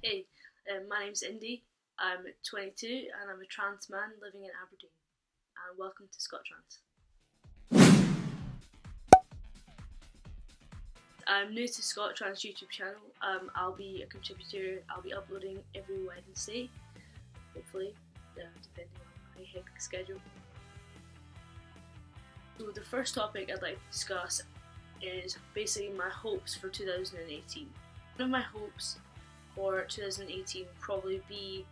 Hey, my name's Indy. I'm 22 and I'm a trans man living in Aberdeen. And welcome to Scot Trans. I'm new to Scot Trans YouTube channel. I'll be a contributor. I'll be uploading every Wednesday, hopefully, depending on my hectic schedule. So the first topic I'd like to discuss is basically my hopes for 2018. One of my hopes for 2018 would probably be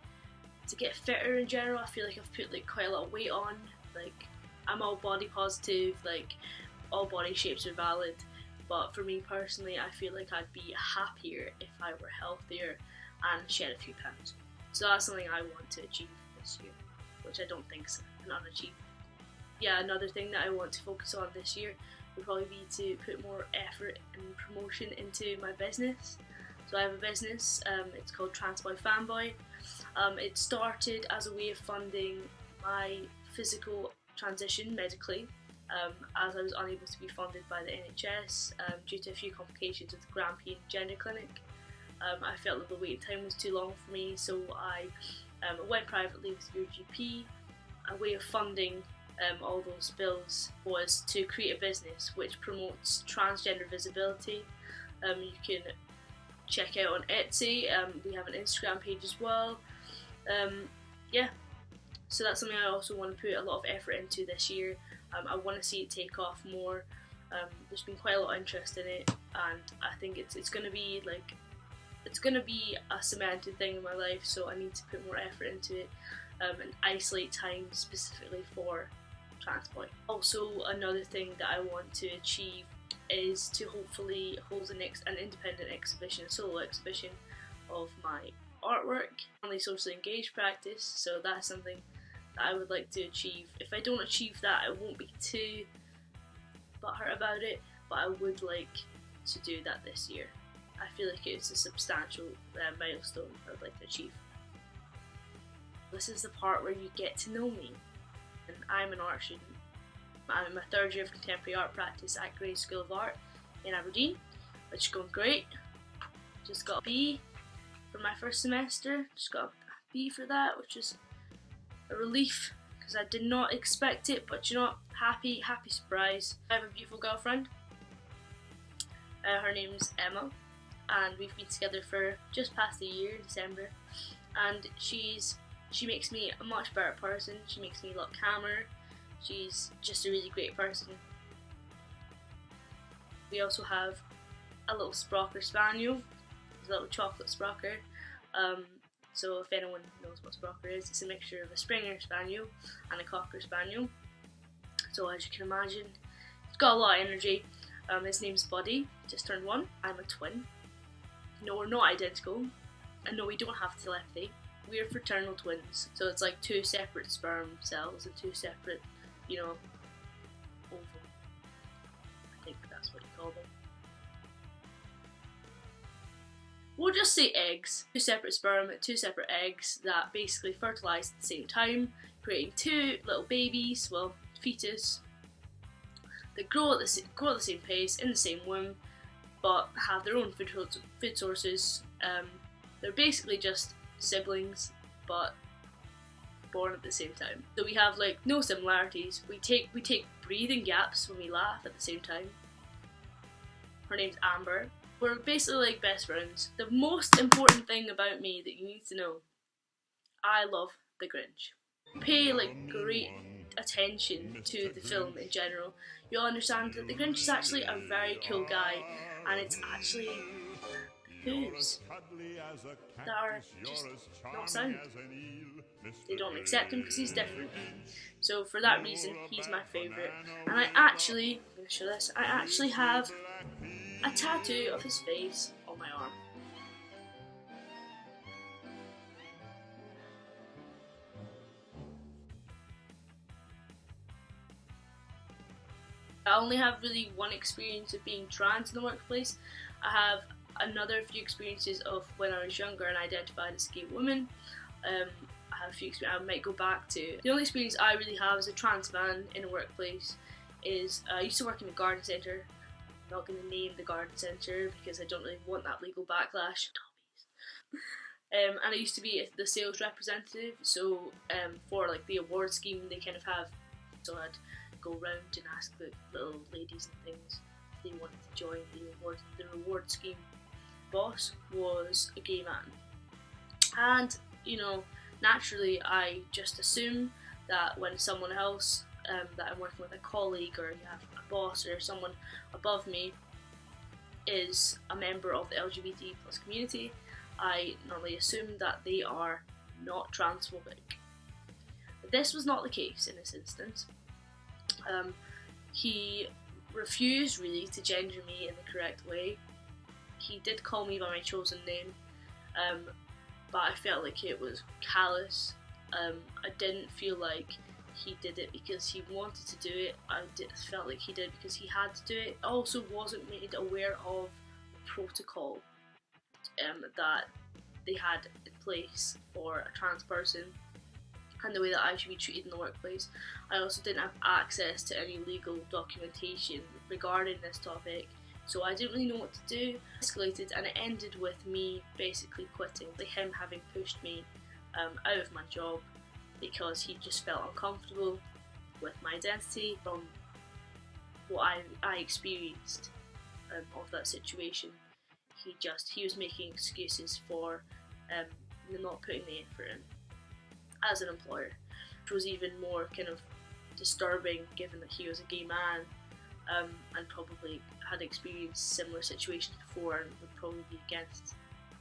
to get fitter in general. I feel like I've put quite a lot of weight on. I'm all body positive, all body shapes are valid, but for me personally I feel like I'd be happier if I were healthier and shed a few pounds. So that's something I want to achieve this year, which I don't think is an unachievable. Yeah, another thing that I want to focus on this year would probably be to put more effort and promotion into my business. So I have a business, it's called Trans Boy Fanboy. It started as a way of funding my physical transition medically, as I was unable to be funded by the NHS due to a few complications with the Grampian Gender Clinic. I felt that the waiting time was too long for me, so I went privately with your GP. A way of funding all those bills was to create a business which promotes transgender visibility. You can check out on Etsy, we have an Instagram page as well. Yeah, so that's something I also want to put a lot of effort into this year. I want to see it take off more. There's been quite a lot of interest in it, and I think it's going to be a cemented thing in my life, so I need to put more effort into it and isolate time specifically for Trans Boy. Also, another thing that I want to achieve is to hopefully hold an independent exhibition, a solo exhibition of my artwork on the socially engaged practice, so that's something that I would like to achieve. If I don't achieve that, I won't be too butthurt about it, but I would like to do that this year. I feel like it's a substantial milestone I would like to achieve. This is the part where you get to know me, and I'm an art student. I'm in my third year of contemporary art practice at Grey School of Art in Aberdeen, which is going great. Just got a B for my first semester, just got a B for that, which is a relief because I did not expect it, but you know, happy surprise. I have a beautiful girlfriend, her name's Emma, and we've been together for just past a year in December, and she makes me a much better person. She makes me a lot calmer. She's just a really great person. We also have a little Sprocker Spaniel, a little chocolate Sprocker. So if anyone knows what Sprocker is, it's a mixture of a Springer Spaniel and a Cocker Spaniel. So as you can imagine, it's got a lot of energy. His name's Buddy, just turned 1. I'm a twin. No, we're not identical, and no, we don't have telepathy. We're fraternal twins, so it's like 2 separate sperm cells and 2 separate, ovum. I think that's what you call them. We'll just say eggs. 2 separate sperm and 2 separate eggs that basically fertilise at the same time, creating 2 little babies, well, fetus, that grow at the same pace in the same womb, but have their own food sources. They're basically just siblings, but born at the same time. So we have no similarities. We take breathing gaps when we laugh at the same time. Her name's Amber. We're basically like best friends. The most important thing about me that you need to know, I love The Grinch. Pay great attention to the film in general. You'll understand that The Grinch is actually a very cool guy, and it's actually Who's that are just not sound. They don't accept him because he's different. So for that reason, he's my favourite. And I'm going to show this, I actually have a tattoo of his face on my arm. I only have really one experience of being trans in the workplace. I have another few experiences of when I was younger and identified as a gay woman. I have a few experiences I might go back to. The only experience I really have as a trans man in a workplace is I used to work in a garden centre. I'm not going to name the garden centre because I don't really want that legal backlash. and I used to be the sales representative, so for like the award scheme they kind of have, so I'd go round and ask the little ladies and things if they wanted to join the reward scheme. Boss was a gay man, and you know, naturally I just assume that when someone else that I'm working with, a colleague or a boss or someone above me, is a member of the LGBT plus community, I normally assume that they are not transphobic. But this was not the case in this instance. He refused really to gender me in the correct way. He did call me by my chosen name, but I felt like it was callous. I didn't feel like he did it because he wanted to do it. Felt like he did it because he had to do it. I also wasn't made aware of the protocol that they had in place for a trans person and the way that I should be treated in the workplace. I also didn't have access to any legal documentation regarding this topic, so I didn't really know what to do. It escalated and it ended with me basically quitting, like him having pushed me out of my job because he just felt uncomfortable with my identity from what I experienced of that situation. He was making excuses for not putting the effort in as an employer, which was even more kind of disturbing given that he was a gay man and probably had experienced similar situations before and would probably be against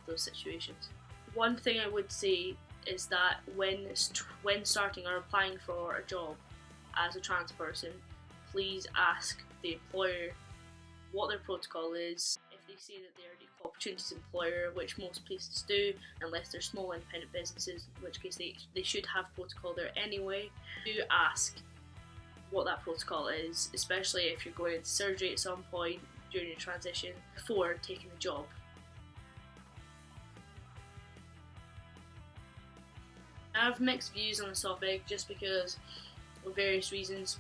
those situations. One thing I would say is that when starting or applying for a job as a trans person, please ask the employer what their protocol is. If they say that they're an equal opportunities employer, which most places do, unless they're small independent businesses, in which case they should have protocol there anyway, do ask what that protocol is, especially if you're going into surgery at some point during your transition before taking the job. I have mixed views on this topic just because of various reasons.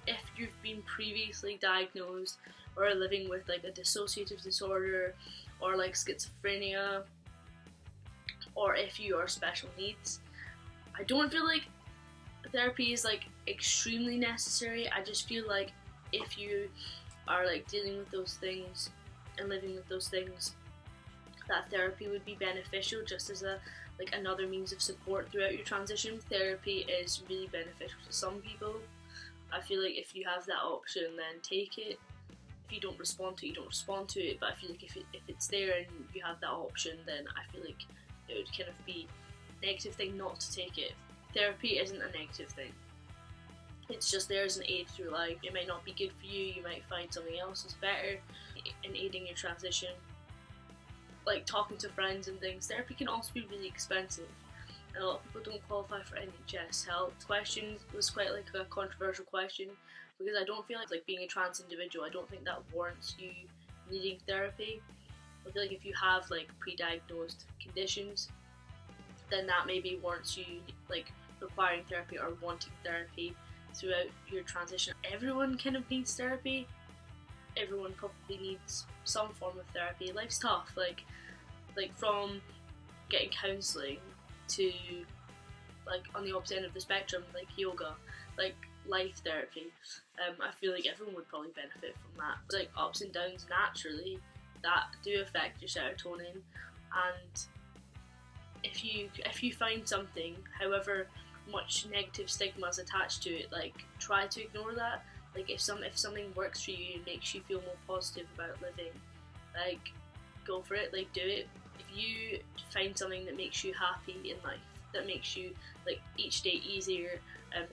If you've been previously diagnosed or are living with like a dissociative disorder or like schizophrenia, or if you are special needs, I don't feel like therapy is like extremely necessary. I just feel like if you are like dealing with those things and living with those things, that therapy would be beneficial just as another means of support throughout your transition. Therapy is really beneficial to some people. I feel like if you have that option, then take it. If you don't respond to it, you don't respond to it, but I feel like if it's there and you have that option, then I feel like it would kind of be a negative thing not to take it. Therapy isn't a negative thing. It's just there as an aid through life. It might not be good for you, you might find something else is better in aiding your transition. Like talking to friends and things, therapy can also be really expensive. And a lot of people don't qualify for NHS help. This question was quite like a controversial question because I don't feel like being a trans individual, I don't think that warrants you needing therapy. I feel like if you have like pre-diagnosed conditions, then that maybe warrants you like requiring therapy or wanting therapy throughout your transition. Everyone kind of needs therapy. Everyone probably needs some form of therapy. Life's tough, like from getting counselling to like on the opposite end of the spectrum, like yoga, like life therapy. I feel like everyone would probably benefit from that. It's like ups and downs naturally that do affect your serotonin, and if you find something, however much negative stigma is attached to it, like try to ignore that. Like if something works for you and makes you feel more positive about living, like go for it, like do it. If you find something that makes you happy in life, that makes you like each day easier,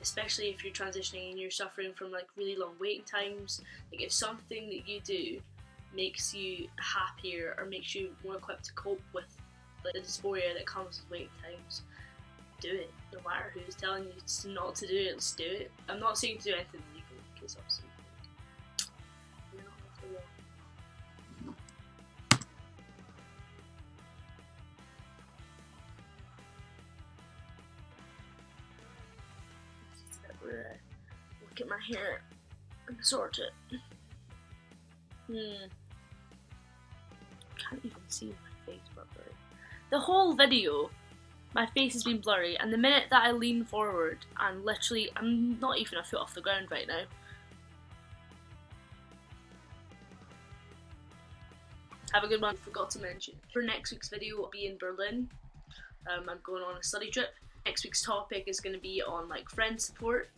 especially if you're transitioning and you're suffering from like really long waiting times, like if something that you do makes you happier or makes you more equipped to cope with like the dysphoria that comes with waiting times, do it. No matter who's telling you not to do it, let's do it. I'm not saying to do anything illegal because obviously you're not off the wall. Look at my hair and sort it. Can't even see my face but blurry. The whole video, my face has been blurry, and the minute that I lean forward, and literally, I'm not even a foot off the ground right now. Have a good one. Forgot to mention, for next week's video, I'll be in Berlin. I'm going on a study trip. Next week's topic is going to be on like friend support.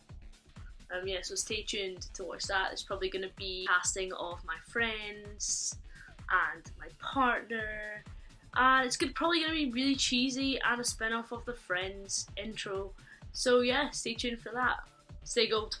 Yeah, so stay tuned to watch that. There's probably going to be casting of my friends and my partner, and it's probably going to be really cheesy and a spin-off of the Friends intro. So yeah, stay tuned for that. Stay gold.